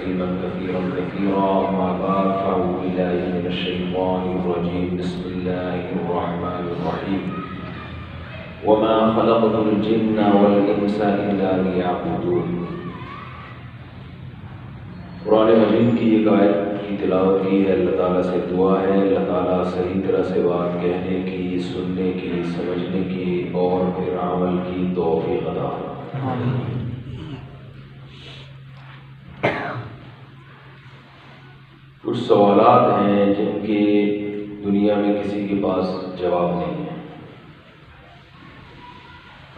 تسليما كثيرا كثيرا. أما بعد فأعوذ بالله من الشيطان الرجيم. بسم الله الرحمن الرحيم. وما خلقت الجن والإنس إلا ليعبدون. قرآن مجید کی ایک آیت کی تلاوت کی ہے. اللہ تعالیٰ سے دعا ہے اللہ تعالیٰ صحیح طرح سے بات کہنے کی، سننے کی، سمجھنے کی اور پھر عمل کی توفیق عطا فرمائے. کچھ سوالات ہیں جن کے دنیا میں کسی کے پاس جواب نہیں ہے،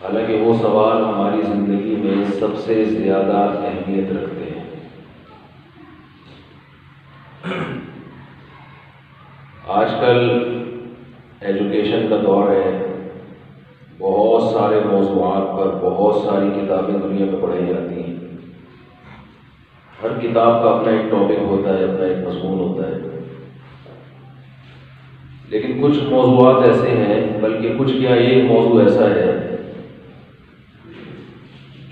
حالانکہ وہ سوال ہماری زندگی میں سب سے زیادہ اہمیت رکھتے ہیں. آج کل ایجوکیشن کا دور ہے، بہت سارے موضوعات پر بہت ساری کتابیں دنیا میں پڑھائی جاتی ہیں. ہر کتاب کا اپنا ایک ٹاپک ہوتا ہے، اپنا ایک مضمون ہوتا ہے. لیکن کچھ موضوعات ایسے ہیں، بلکہ کچھ کیا ایک موضوع ایسا ہے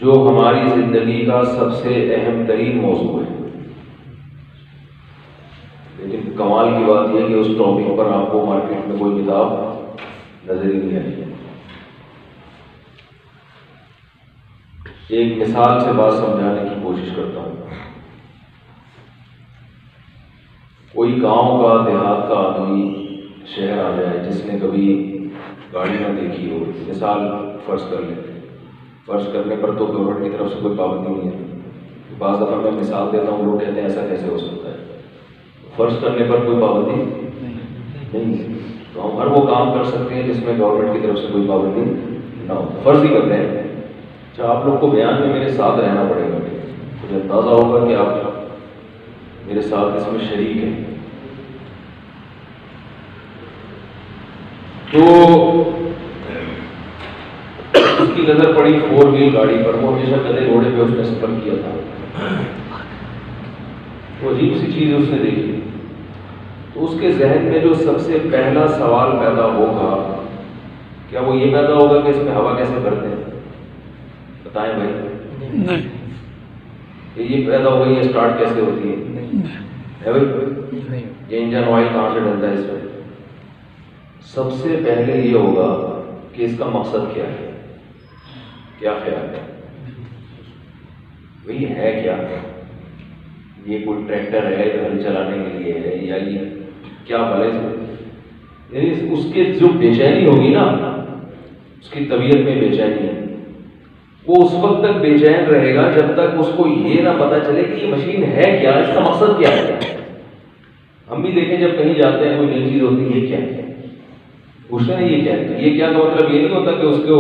جو ہماری زندگی کا سب سے اہم ترین موضوع ہے. لیکن کمال کی بات یہ ہے کہ اس ٹاپک پر آپ کو مارکیٹ میں کوئی کتاب نظر ہی نہیں آئی. ایک مثال سے بات سمجھانے کی کوشش کرتا ہوں. کوئی گاؤں کا، دیہات کا آدمی شہر آ جائے جس نے کبھی گاڑی نہ دیکھی ہو، مثال فرض کر لیتے ہیں. فرض کرنے پر تو گورنمنٹ کی طرف سے کوئی پابندی نہیں ہے. بعض دفعہ میں مثال دیتا ہوں، لوگ کہتے ہیں ایسا کیسے ہو سکتا ہے. فرض کرنے پر کوئی پابندی نہیں ہے، تو ہم ہر وہ کام کر سکتے ہیں جس میں گورنمنٹ کی طرف سے کوئی پابندی نہ ہو. فرض ہی کرتے ہیں. اچھا، آپ لوگ کو بیان میں میرے ساتھ رہنا پڑے گا. مجھے اندازہ ہوگا کہ آپ میرے ساتھ اس میں شریک ہیں. تو اس کی نظر پڑی 4 وہیل گاڑی پر. وہ ہمیشہ گدھے گھوڑے پہ اس نے سفر کیا تھا. وہ عجیب سی چیز اس نے دیکھی. تو اس کے ذہن میں جو سب سے پہلا سوال پیدا ہوگا، کیا وہ یہ پیدا ہوگا کہ اس میں ہوا کیسے بھرتے ہیں؟ بتائیں بھائی. نہیں. یہ پیدا ہوگا یہ اسٹارٹ کیسے ہوتی ہے؟ نہیں. یہ انجن آئل کہاں سے ڈلتا ہے اس میں؟ سب سے پہلے یہ ہوگا کہ اس کا مقصد کیا ہے. کیا خیال ہے وہی ہے؟ کیا یہ کوئی ٹریکٹر ہے گھر چلانے کے لیے ہے، یا یہ کیا بھلے؟ یعنی اس کے جو بے چینی ہوگی نا، اس کی طبیعت میں بے چینی ہے، وہ اس وقت تک بے چین رہے گا جب تک اس کو یہ نہ پتا چلے کہ یہ مشین ہے کیا، اس کا مقصد کیا ہے. ہم بھی دیکھیں جب کہیں جاتے ہیں کوئی نئی چیز ہوتی ہے، یہ کیا ہے پوچھتے ہیں، یہ کیا ہے. یہ کیا کا مطلب یہ نہیں ہوتا کہ اس کو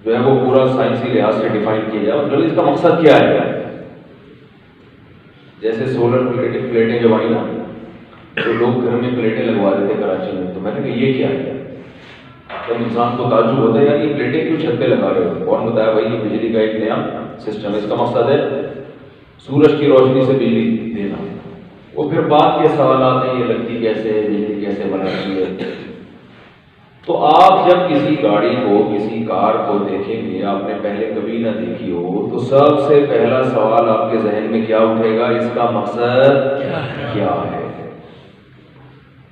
جو ہے وہ پورا سائنسی لحاظ سے ڈیفائن کیا جائے، مطلب اس کا مقصد کیا ہے. جیسے سولر پلیٹیں جب آئی نا، تو لوگ گھر میں پلیٹیں لگوا دیتے کراچی میں. تو میں نے کہا یہ کیا ہے؟ جب انسان کو تعجب ہوتا ہے یار یہ پلیٹیں کیوں چھت پہ لگا رہے ہو؟ کون بتایا بھائی یہ بجلی کا ایک نیا سسٹم ہے، اس کا مقصد ہے سورج کی روشنی سے بجلی دینا. وہ پھر بعد کے سوالات ہیں، یہ لگتی کیسے ہے، بجلی کیسے بناتی ہے. تو آپ جب کسی گاڑی کو، کسی کار کو دیکھیں گے، آپ نے پہلے کبھی نہ دیکھی ہو، تو سب سے پہلا سوال آپ کے ذہن میں کیا اٹھے گا؟ اس کا مقصد کیا ہے.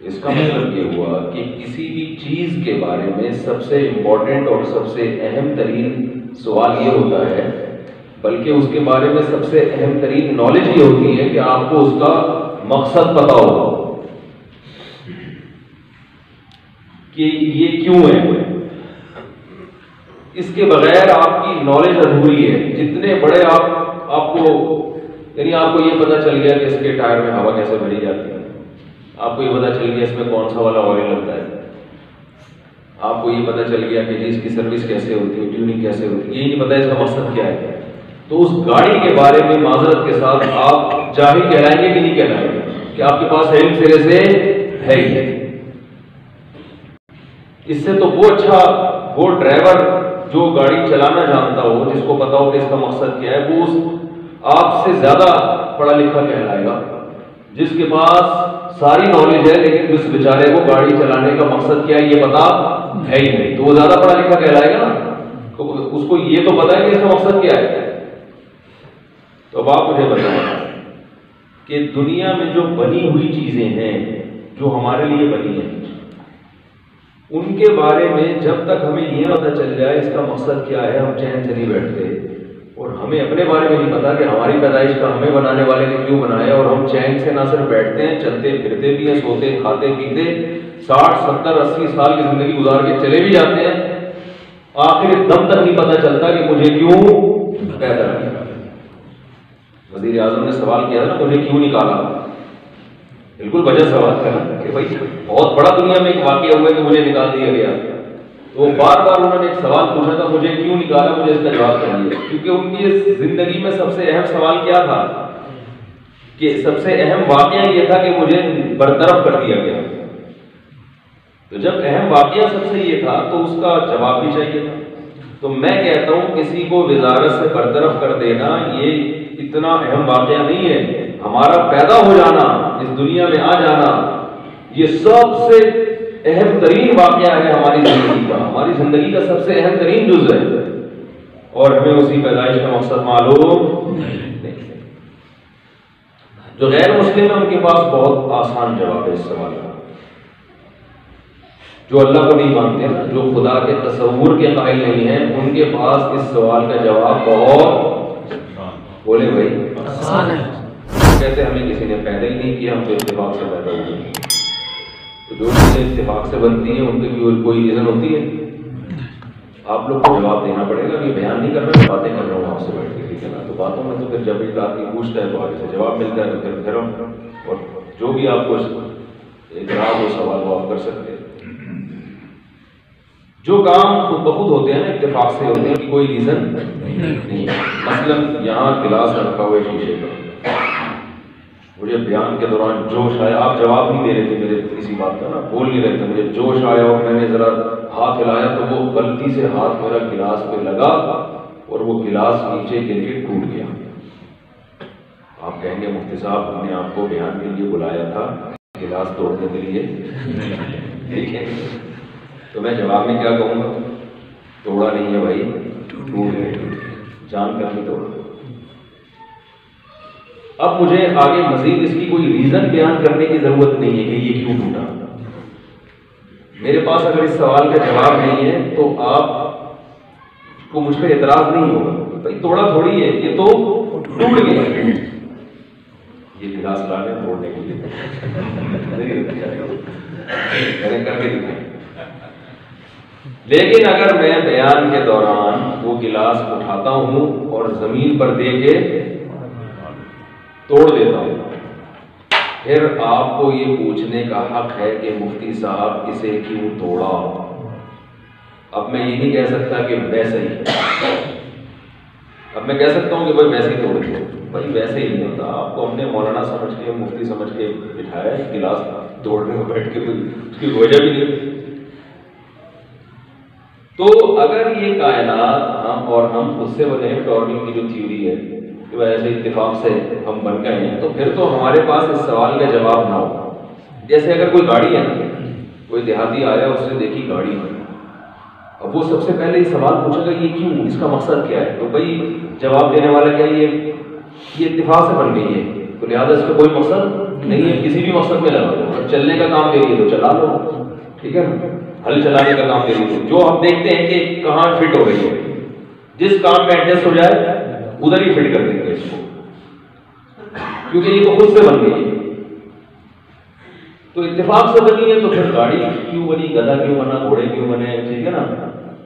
اس کا مطلب یہ ہوا کہ کسی بھی چیز کے بارے میں سب سے امپورٹنٹ اور سب سے اہم ترین سوال یہ ہوتا ہے، بلکہ اس کے بارے میں سب سے اہم ترین نالج یہ ہوتی ہے کہ آپ کو اس کا مقصد پتا ہوگا کہ یہ کیوں ہے. اس کے بغیر آپ کی نالج ادھوری ہے. جتنے بڑے آپ کو یعنی آپ کو یہ پتا چل گیا کہ اس کے ٹائر میں ہوا کیسے بھری جاتی ہے، آپ کو یہ پتا چل گیا اس میں کون سا والا آئل لگتا ہے، آپ کو یہ پتا چل گیا کہ اس کی سروس کیسے ہوتی ہے، ٹیوننگ کیسے ہوتی ہے. یہ نہیں پتا اس کا مقصد کیا ہے. تو اس گاڑی کے بارے میں معذرت کے ساتھ آپ جاہل کہلائیں گے کہ نہیں کہلائیں گے کہ آپ کے پاس علم سرے سے ہے ہی ہے. اس سے تو وہ اچھا وہ ڈرائیور جو گاڑی چلانا جانتا ہو، جس کو پتا ہو کہ اس کا مقصد کیا ہے، وہ آپ سے زیادہ پڑھا لکھا کہلائے گا. جس کے پاس ساری نالج ہے لیکن اس بیچارے کو گاڑی چلانے کا مقصد کیا ہے یہ پتا ہے ہی نہیں، تو وہ زیادہ پڑھا لکھا کہلائے گا نا. اس کو یہ تو پتا ہے کہ اس کا مقصد کیا ہے. تو اب آپ مجھے بتائیں کہ دنیا میں جو بنی ہوئی چیزیں ہیں جو ہمارے لیے بنی ہیں ان کے بارے میں جب تک ہمیں یہ پتہ چل جائے اس کا مقصد کیا ہے ہم چین سے نہیں بیٹھتے، اور ہمیں اپنے بارے میں نہیں پتا کہ ہماری پیدائش کا ہمیں بنانے والے نے کیوں بنایا، اور ہم چین سے نہ صرف بیٹھتے ہیں چلتے پھرتے بھی ہیں، سوتے کھاتے پیتے 60 70 80 سال کی زندگی گزار کے چلے بھی جاتے ہیں، آخر دم تک نہیں پتہ چلتا کہ مجھے کیوں پیدا کیا۔ وزیر اعظم نے سوال کیا تھا نا مجھے کیوں نکالا، بالکل وجہ سوال تھا کہ بھائی بہت بڑا دنیا میں ایک واقعہ ہوا ہے کہ مجھے نکال دیا گیا، تو بار بار انہوں نے ایک سوال پوچھا تھا مجھے کیوں نکالا، مجھے اس کا جواب چاہیے، کیونکہ ان کی زندگی میں سب سے اہم سوال کیا تھا کہ سب سے اہم واقعہ یہ تھا کہ مجھے برطرف کر دیا گیا۔ تو جب اہم واقعہ سب سے یہ تھا تو اس کا جواب بھی چاہیے تھا۔ تو میں کہتا ہوں کسی کو وزارت سے برطرف کر دینا یہ اتنا اہم واقعہ نہیں ہے، ہمارا پیدا ہو جانا، اس دنیا میں آ جانا، یہ سب سے اہم ترین واقعہ ہے ہماری زندگی کا، ہماری زندگی کا سب سے اہم ترین جز ہے، اور ہمیں اسی پیدائش کا مقصد معلوم نہیں۔ جو غیر مسلم ہے ان کے پاس بہت آسان جواب ہے اس سوال کا، جو اللہ کو نہیں مانتے نا، جو خدا کے تصور کے قائل نہیں ہیں، ان کے پاس اس سوال کا جواب بہت بولے بھائی آسان ہے۔ کہتے ہمیں کسی نے پیدا ہی نہیں کیا، ہم تو اتفاق سے پیدا ہوئے، تو جو چیزیں اتفاق سے بنتی ہیں ان کی کوئی ریزن ہوتی ہے؟ آپ لوگ کو جواب دینا پڑے گا، یہ بیان نہیں کر رہا، میں باتیں کر رہا ہوں آپ سے بیٹھ کے، ٹھیک ہے نا؟ تو باتوں میں تو پھر جب ایک آدمی پوچھتا ہے تو آگے سے جواب ملتا ہے تو پھر اور جو بھی آپ کو اعتراض ہو سوال وہ آپ کر سکتے ہیں۔ جو کام خود بخود ہوتے ہیں نا اتفاق سے ہوتے ہیں کہ کوئی ریزن نہیں ہے۔ مثلا یہاں گلاس رکھا ہوا ہے شیشے کا، مجھے بیان کے دوران جوش آیا، آپ جواب نہیں دے رہے تھے میرے کسی بات کا نا، بول نہیں رہے تھے، مجھے جوش آیا اور میں نے ذرا ہاتھ ہلایا تو وہ غلطی سے ہاتھ میرا گلاس پہ لگا اور وہ گلاس نیچے گر کے ٹوٹ گیا۔ آپ کہیں گے مفتی صاحب ہم نے آپ کو بیان کے لیے بلایا تھا، گلاس توڑنے کے لیے، ٹھیک ہے؟ تو میں جواب میں کیا کہوں گا؟ توڑا نہیں ہے بھائی، ٹوٹ گیا، جان کر نہیں توڑا۔ اب مجھے آگے مزید اس کی کوئی ریزن بیان کرنے کی ضرورت نہیں ہے کہ یہ کیوں ٹوٹا۔ میرے پاس اگر اس سوال کا جواب نہیں ہے تو آپ کو مجھ پہ اعتراض نہیں ہوگا، بھائی توڑا تھوڑی ہے، یہ تو ٹوٹ گیا، یہ گلاس لا لیں توڑنے کے لیے کر کے دکھائیں۔ لیکن اگر میں بیان کے دوران وہ گلاس اٹھاتا ہوں اور زمین پر دے کے توڑ دیتا ہوں، پھر آپ کو یہ پوچھنے کا حق ہے کہ مفتی صاحب اسے کیوں توڑا۔ اب میں یہ نہیں کہہ سکتا کہ ویسے ہی، اب میں کہہ سکتا ہوں کہ بھائی ویسے ہی توڑ دو، بھائی ویسے ہی نہیں ہوتا، آپ کو ہم نے مولانا سمجھ کے مفتی سمجھ کے بٹھایا ہے، گلاس توڑنے میں بیٹھ کے اس کی وجہ بھی نہیں۔ تو اگر یہ کائنات ہم خود سے بنے ہیں، ڈارون کی جو تھیوری ہے کہ ایسے اتفاق سے ہم بن گئے ہیں، تو پھر تو ہمارے پاس اس سوال کا جواب نہ ہو۔ جیسے اگر کوئی گاڑی ہے نا، کوئی دیہاتی آیا اس نے دیکھی گاڑی ہے، اب وہ سب سے پہلے یہ سوال پوچھے گا یہ کیوں، اس کا مقصد کیا ہے؟ تو بھائی جواب دینے والا کیا یہ اتفاق سے بن گئی ہے، تو لہٰذا اس کا کوئی مقصد نہیں ہے، کسی بھی مقصد میں لگا دو، اور چلنے کا کام دے رہی ہے تو چلا لو، ٹھیک ہے نا؟ ہل چلانے کا کام دے رہی ہے جو ہم دیکھتے ہیں کہ کہاں فٹ ہو رہی ہے، جس کام میں ایڈجسٹ ہو جائے ادھر ہی فٹ کر دیں گے اس کو، کیونکہ یہ تو خود سے بن گئی ہے۔ تو اتفاق سے بنی ہے تو پھر گاڑی کیوں بنی، گدھا کیوں بنا، گھوڑے کیوں بنے، ٹھیک ہے نا،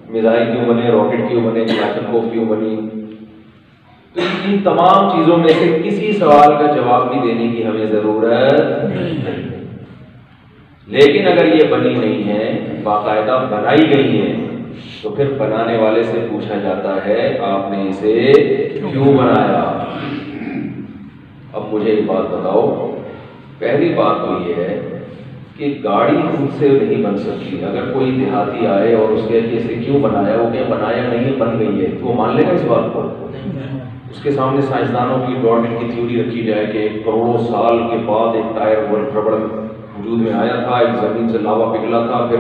میزائل کیوں بنے، راکٹ کیوں بنے، کلاشنکوف کیوں بنی۔ تو ان تمام چیزوں میں سے کسی سوال کا جواب بھی دینے کی ہمیں ضرورت نہیں، لیکن اگر یہ بنی نہیں ہے، باقاعدہ بنائی گئی ہے، تو پھر بنانے والے سے پوچھا جاتا ہے آپ نے اسے کیوں بنایا۔ اب مجھے ایک بات بتاؤ، پہلی بات تو یہ ہے کہ گاڑی خود سے نہیں بن سکتی۔ اگر کوئی دیہاتی آئے اور اس کے اسے کیوں بنایا، وہ کہ بنایا نہیں بن گئی ہے، تو وہ مان لے گا اس بات کو؟ اس کے سامنے سائنسدانوں کی ڈارون کی تھیوری رکھی جائے کہ کروڑوں سال کے بعد ایک ٹائر ربڑ وجود میں آیا تھا، ایک زمین سے لاوا پگھلا تھا، پھر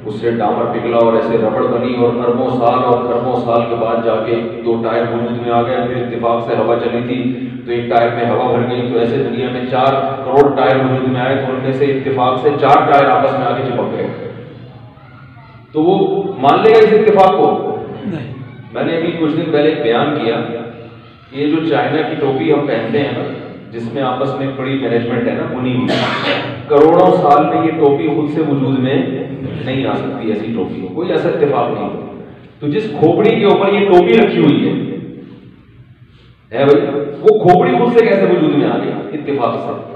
اس سے ڈامر پگھلا اور ایسے ربڑ بنی اور اربوں سال اور خربوں سال کے بعد جا کے 2 ٹائر وجود میں آ گئے. پھر اتفاق سے ہوا چلی تھی تو ایک ٹائر میں ہوا بھر گئی, تو ایسے دنیا میں 4 کروڑ ٹائر وجود میں آئے, تو ان میں سے اتفاق سے 4 ٹائر آپس میں آ کے چپک گئے. تو وہ مان لے گا اس اتفاق کو؟ میں نے ابھی کچھ دن پہلے ایک بیان کیا کہ یہ جو چائنا کی ٹوپی ہم پہنتے ہیں نا, جس میں آپس میں بڑی مینجمنٹ ہے نا بنی ہوئی, کروڑوں سال میں یہ ٹوپی خود سے وجود میں نہیں آ سکتی. ایسی ٹوپی ہو کوئی ایسا اتفاق نہیں. تو جس کھوپڑی کے اوپر یہ ٹوپی رکھی ہوئی ہے بھائی, وہ کھوپڑی خود سے کیسے وجود میں آ گئی اتفاق سے؟